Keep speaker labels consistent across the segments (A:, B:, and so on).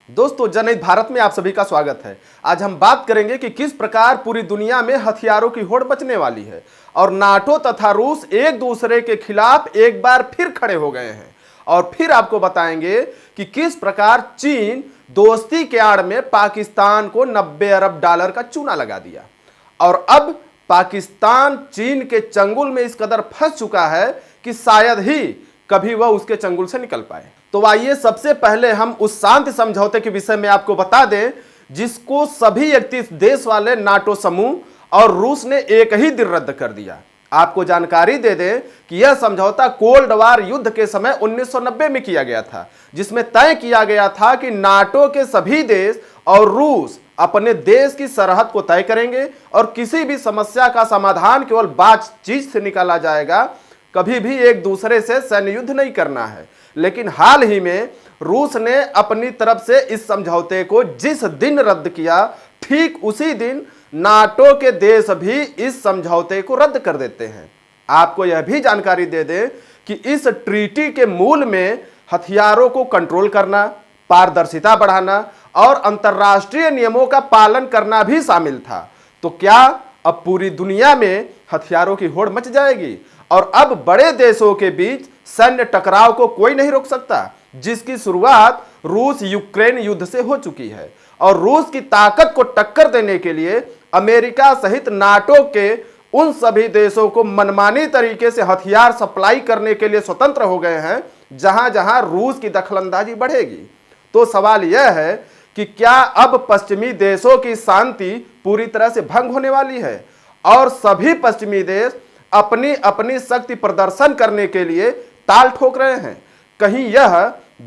A: दोस्तों, जनहित भारत में आप सभी का स्वागत है। आज हम बात करेंगे कि किस प्रकार पूरी दुनिया में हथियारों की होड़ मचने वाली है और नाटो तथा रूस एक दूसरे के खिलाफ एक बार फिर खड़े हो गए हैं। और फिर आपको बताएंगे कि किस प्रकार चीन दोस्ती के आड़ में पाकिस्तान को 90 अरब डॉलर का चूना लगा दिया और अब पाकिस्तान चीन के चंगुल में इस कदर फंस चुका है कि शायद ही कभी वह उसके चंगुल से निकल पाए। तो आइए सबसे पहले हम उस शांति समझौते के विषय में आपको बता दें जिसको सभी 31 देश वाले नाटो समूह और रूस ने एक ही दिन रद्द कर दिया। आपको जानकारी दे दें कि यह समझौता कोल्ड वार युद्ध के समय 1990 में किया गया था, जिसमें तय किया गया था कि नाटो के सभी देश और रूस अपने देश की सरहद को तय करेंगे और किसी भी समस्या का समाधान केवल बातचीत से निकाला जाएगा। कभी भी एक दूसरे से सैन्य युद्ध नहीं करना है। लेकिन हाल ही में रूस ने अपनी तरफ से इस समझौते को जिस दिन रद्द किया, ठीक उसी दिन नाटो के देश भी इस समझौते को रद्द कर देते हैं। आपको यह भी जानकारी दे दें कि इस ट्रीटी के मूल में हथियारों को कंट्रोल करना, पारदर्शिता बढ़ाना और अंतर्राष्ट्रीय नियमों का पालन करना भी शामिल था। तो क्या अब पूरी दुनिया में हथियारों की होड़ मच जाएगी और अब बड़े देशों के बीच सैन्य टकराव को कोई नहीं रोक सकता, जिसकी शुरुआत रूस यूक्रेन युद्ध से हो चुकी है। और रूस की ताकत को टक्कर देने के लिए अमेरिका सहित नाटो के उन सभी देशों को मनमानी तरीके से हथियार सप्लाई करने के लिए स्वतंत्र हो गए हैं जहां जहां रूस की दखलंदाजी बढ़ेगी। तो सवाल यह है कि क्या अब पश्चिमी देशों की शांति पूरी तरह से भंग होने वाली है और सभी पश्चिमी देश अपनी अपनी शक्ति प्रदर्शन करने के लिए ताल ठोक रहे हैं? कहीं यह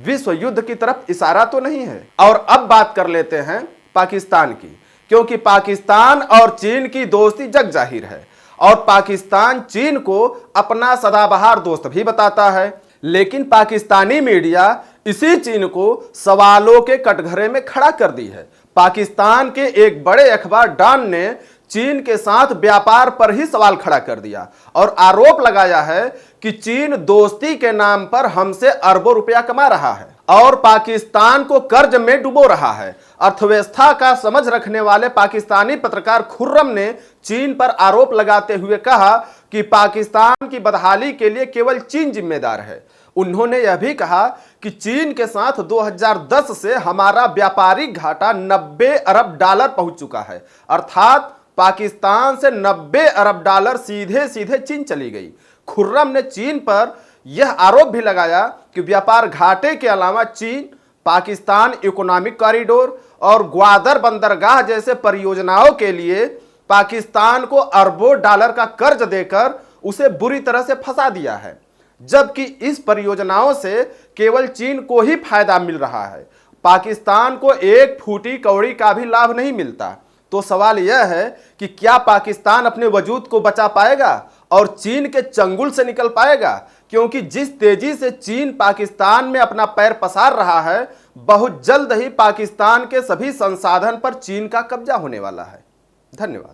A: विश्व युद्ध की तरफ इशारा तो नहीं है? और अब बात कर लेते हैं पाकिस्तान की, क्योंकि पाकिस्तान और चीन की दोस्ती जग जाहिर है और पाकिस्तान चीन को अपना सदाबहार दोस्त भी बताता है। लेकिन पाकिस्तानी मीडिया इसी चीन को सवालों के कटघरे में खड़ा कर दी है। पाकिस्तान के एक बड़े अखबार डॉन ने चीन के साथ व्यापार पर ही सवाल खड़ा कर दिया और आरोप लगाया है कि चीन दोस्ती के नाम पर हमसे अरबों रुपया कमा रहा है और पाकिस्तान को कर्ज में डुबो रहा है। अर्थव्यवस्था का समझ रखने वाले पाकिस्तानी पत्रकार खुर्रम ने चीन पर आरोप लगाते हुए कहा कि पाकिस्तान की बदहाली के लिए केवल चीन जिम्मेदार है। उन्होंने यह भी कहा कि चीन के साथ 2010 से हमारा व्यापारिक घाटा 90 अरब डॉलर पहुंच चुका है, अर्थात पाकिस्तान से 90 अरब डॉलर सीधे सीधे चीन चली गई। खुर्रम ने चीन पर यह आरोप भी लगाया कि व्यापार घाटे के अलावा चीन पाकिस्तान इकोनॉमिक कॉरिडोर और ग्वादर बंदरगाह जैसे परियोजनाओं के लिए पाकिस्तान को अरबों डॉलर का कर्ज देकर उसे बुरी तरह से फंसा दिया है, जबकि इस परियोजनाओं से केवल चीन को ही फायदा मिल रहा है। पाकिस्तान को एक फूटी कौड़ी का भी लाभ नहीं मिलता। तो सवाल यह है कि क्या पाकिस्तान अपने वजूद को बचा पाएगा और चीन के चंगुल से निकल पाएगा? क्योंकि जिस तेजी से चीन पाकिस्तान में अपना पैर पसार रहा है, बहुत जल्द ही पाकिस्तान के सभी संसाधन पर चीन का कब्जा होने वाला है। धन्यवाद।